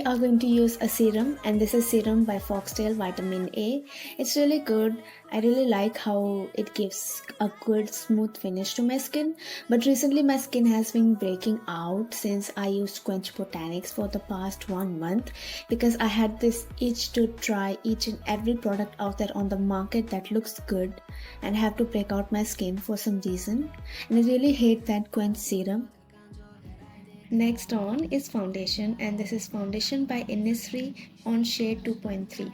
are going to use a serum, and this is serum by Foxtail Vitamin A. It's really good. I really like how it gives a good smooth finish to my skin. But recently my skin has been breaking out since I used Quench Botanics for the past 1 month, because I had this itch to try each and every product out there on the market that looks good and have to break out my skin for some reason. And I really hate that Quench serum. Next on is foundation, and this is foundation by Innisfree on shade 2.3.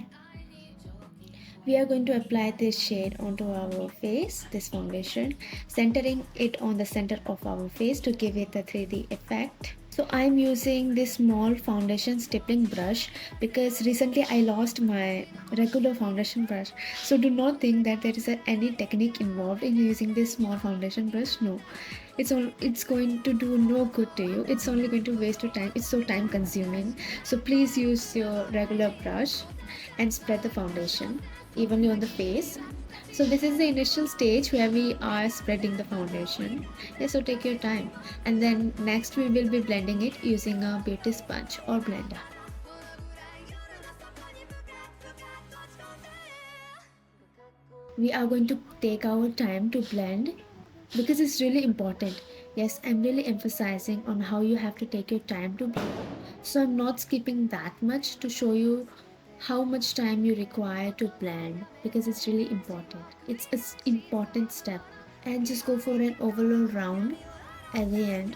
We are going to apply this shade onto our face, this foundation, centering it on the center of our face to give it the 3D effect. So I'm using this small foundation stippling brush because recently I lost my regular foundation brush. So do not think that there is any technique involved in using this small foundation brush. No, it's going to do no good to you. It's only going to waste your time. It's so time consuming. So please use your regular brush and spread the foundation evenly on the face. So this is the initial stage where we are spreading the foundation. Yeah, so take your time. And then next we will be blending it using a beauty sponge or blender. We are going to take our time to blend because it's really important. Yes, I'm really emphasizing on how you have to take your time to blend. So I'm not skipping that much to show you how much time you require to blend because it's really important. It's an important step. And just go for an overall round at the end.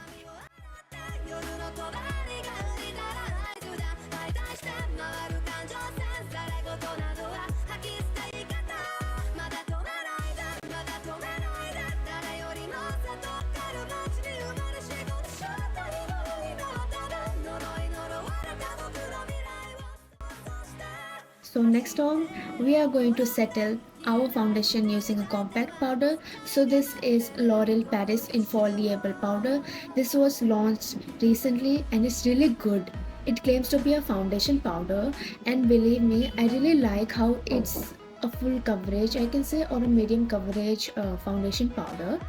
So next on, we are going to settle our foundation using a compact powder. So this is L'Oreal Paris Infallible powder. This was launched recently and it's really good. It claims to be a foundation powder, and believe me, I really like how it's a full coverage, I can say, or a medium coverage foundation powder.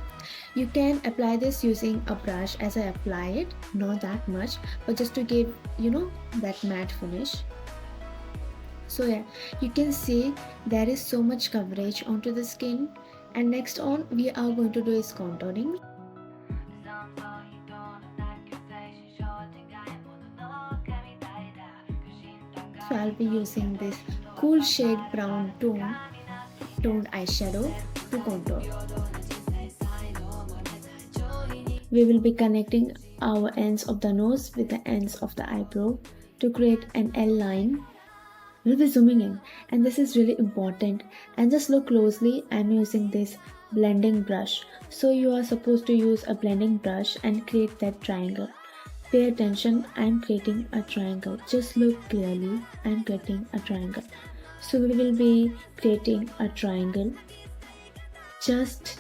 You can apply this using a brush as I apply it, not that much, but just to give that matte finish. So yeah, you can see there is so much coverage onto the skin. And next on, we are going to do is contouring. So I'll be using this cool shade brown toned eyeshadow to contour. We will be connecting our ends of the nose with the ends of the eyebrow to create an L line. We'll be zooming in, and this is really important. And just look closely, I'm using this blending brush. So you are supposed to use a blending brush and create that triangle. Pay attention, I'm creating a triangle. Just look clearly, I'm creating a triangle. So we will be creating a triangle. Just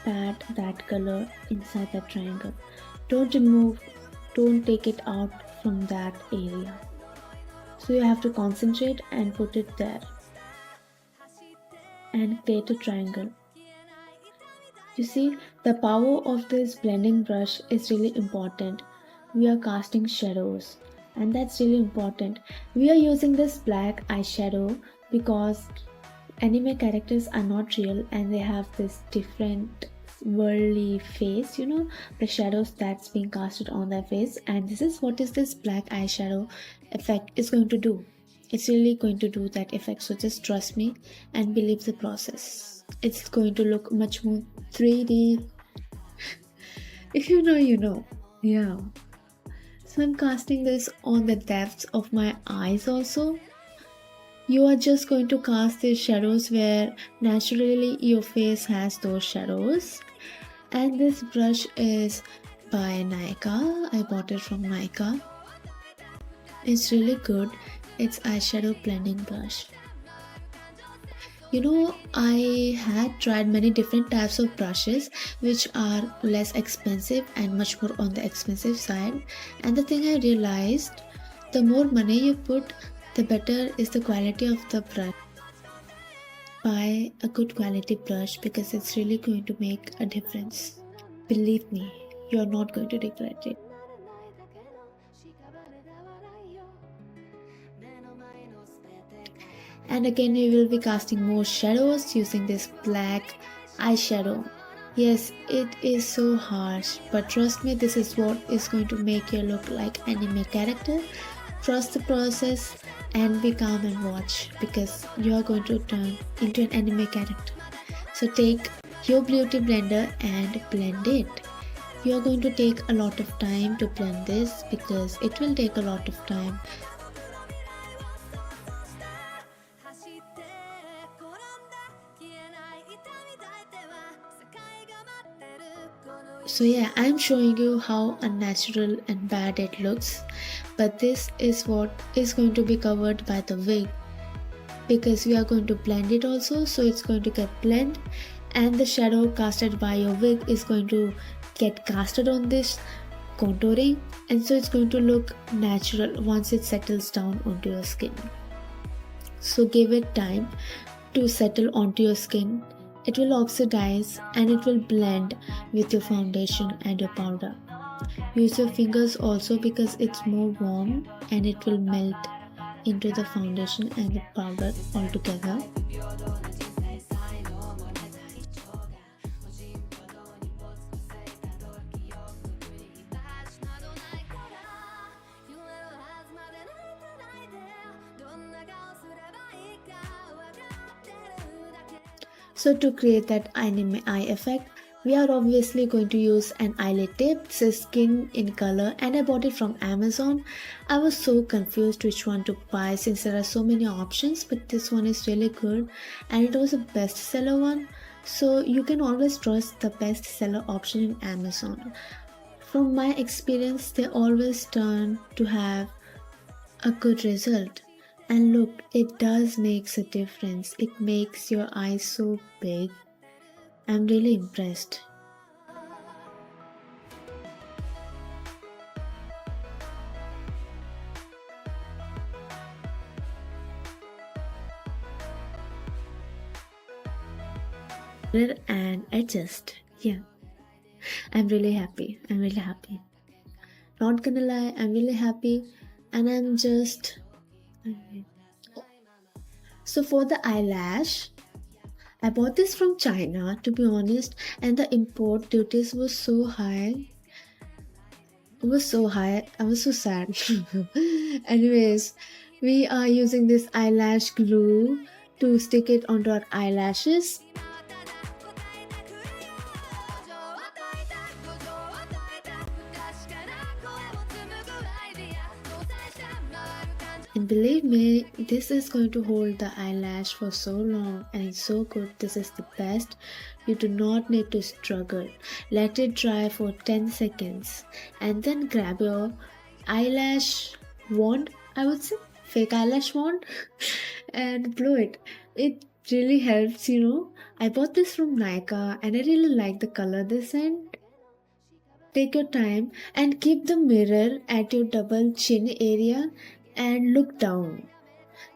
pat that color inside that triangle. Don't take it out from that area. So you have to concentrate and put it there and create a triangle. You see, the power of this blending brush is really important. We are casting shadows, and that's really important. We are using this black eyeshadow because anime characters are not real and they have this different worldly face, the shadows that's being casted on their face. And this is what is this black eyeshadow effect is going to do. It's really going to do that effect. So just trust me and believe the process. It's going to look much more 3D. If you know, you know. Yeah. So I'm casting this on the depths of my eyes also. You are just going to cast these shadows where naturally your face has those shadows. And this brush is by Nykaa. I bought it from Nykaa. It's really good. It's eyeshadow blending brush. I had tried many different types of brushes which are less expensive and much more on the expensive side. And the thing I realized, the more money you put, the better is the quality of the brush. Buy a good quality brush because it's really going to make a difference. Believe me, you're not going to regret it. And again we will be casting more shadows using this black eyeshadow. Yes, it is so harsh, but trust me, this is what is going to make you look like anime character. Trust the process and be calm and watch, because you are going to turn into an anime character. So take your beauty blender and blend it. You are going to take a lot of time to blend this because it will take a lot of time. So yeah, I'm showing you how unnatural and bad it looks, but this is what is going to be covered by the wig, because we are going to blend it also, so it's going to get blend, and the shadow casted by your wig is going to get casted on this contouring, and so it's going to look natural once it settles down onto your skin. So give it time to settle onto your skin. It will oxidize and it will blend with your foundation and your powder. Use your fingers also because it's more warm and it will melt into the foundation and the powder altogether. So to create that anime eye effect, we are obviously going to use an eyelid tip. This is Skin in Color and I bought it from Amazon. I was so confused which one to buy since there are so many options, but this one is really good and it was a bestseller one. So you can always trust the bestseller option in Amazon. From my experience, they always turn to have a good result. And look, it does makes a difference. It makes your eyes so big. I'm really impressed. And adjust. Yeah. I'm really happy. Not gonna lie, I'm really happy. And I'm just... So for the eyelash, I bought this from China, to be honest, and the import duties were so high. I was so sad. Anyways, we are using this eyelash glue to stick it onto our eyelashes. And believe me, this is going to hold the eyelash for so long and it's so good. This is the best. You do not need to struggle. Let it dry for 10 seconds and then grab your eyelash wand, I would say, fake eyelash wand, and blow it. It really helps, you know. I bought this from Nykaa and I really like the color this end. Take your time and keep the mirror at your double chin area and look down.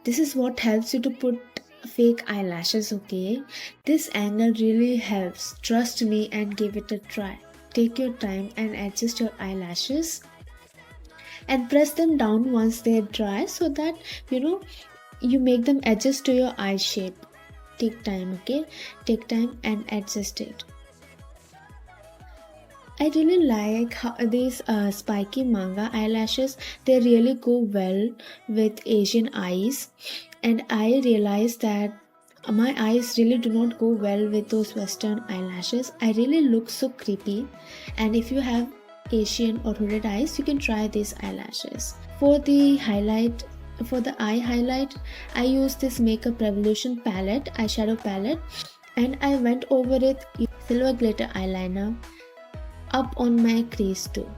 This is what helps you to put fake eyelashes, okay? This angle really helps. Trust me and give it a try. Take your time and adjust your eyelashes and press them down once they're dry so that you make them adjust to your eye shape. Take time, okay? Take time and adjust it. I really like how these spiky manga eyelashes, they really go well with Asian eyes, and I realized that my eyes really do not go well with those Western eyelashes. I really look so creepy, and if you have Asian or hooded eyes, you can try these eyelashes. For the eye highlight, I use this Makeup Revolution palette, eyeshadow palette, and I went over it with silver glitter eyeliner up on my crease too.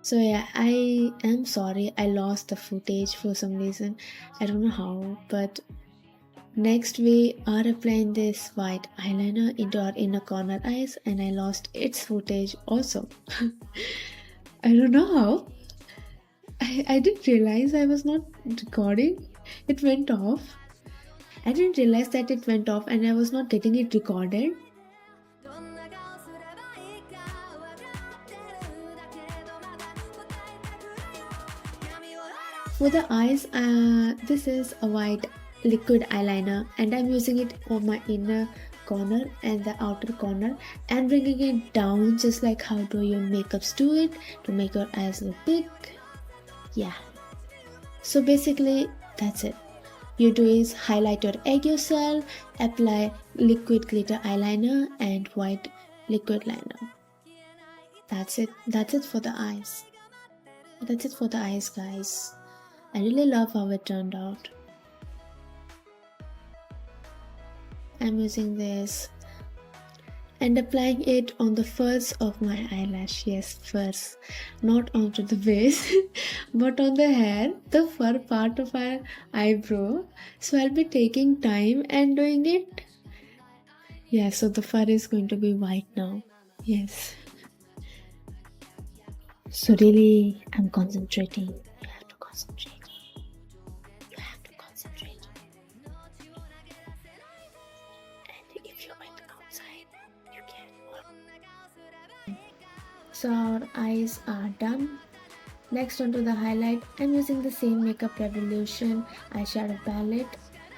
So yeah, I am sorry I lost the footage for some reason. I don't know how, but next we are applying this white eyeliner into our inner corner eyes and I lost its footage also. I don't know how. I didn't realize I was not recording. It went off. I didn't realize that it went off and I was not getting it recorded. For the eyes, this is a white liquid eyeliner, and I'm using it on my inner corner and the outer corner and bringing it down just like how do your makeups do it to make your eyes look big. Yeah, so basically that's it. You do is highlight your egg yourself, apply liquid glitter eyeliner and white liquid liner. That's it. That's it for the eyes. That's it for the eyes, guys. I really love how it turned out. I'm using this and applying it on the furs of my eyelash. Yes, furs, not onto the base but on the hair, the fur part of our eyebrow. So I'll be taking time and doing it. Yeah, so the fur is going to be white now. Yes, so really I'm concentrating. You have to concentrate. You have to concentrate. And if you went outside, you can. So our eyes are done. Next, onto the highlight, I'm using the same Makeup Revolution eyeshadow palette,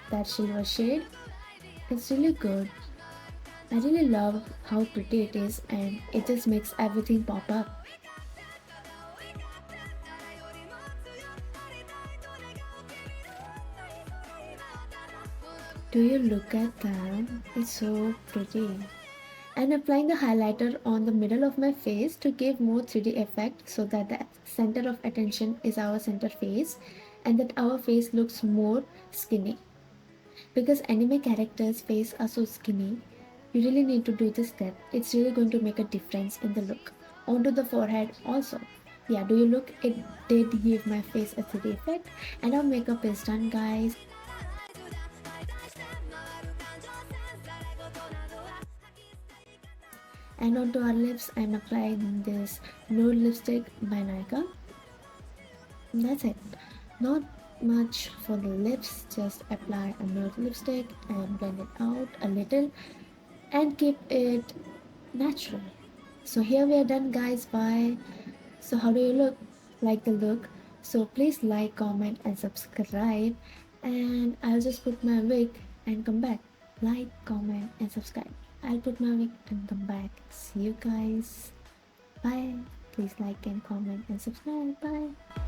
that silver shade. It's really good. I really love how pretty it is and it just makes everything pop up. Do you look at that? It's so pretty. And applying the highlighter on the middle of my face to give more 3D effect so that the center of attention is our center face and that our face looks more skinny. Because anime characters' face are so skinny, you really need to do this step. It's really going to make a difference in the look. Onto the forehead also. Yeah, do you look? It did give my face a 3D effect. And our makeup is done, guys. And onto our lips, I'm applying this nude lipstick by Nika. That's it. Not much for the lips, just apply a nude lipstick and blend it out a little and keep it natural. So here we are done, guys. Bye. So how do you look? Like the look? So please like, comment and subscribe, and I'll just put my wig and come back. Like, comment and subscribe. I'll put my wig and come back. See you guys. Bye. Please like and comment and subscribe. Bye.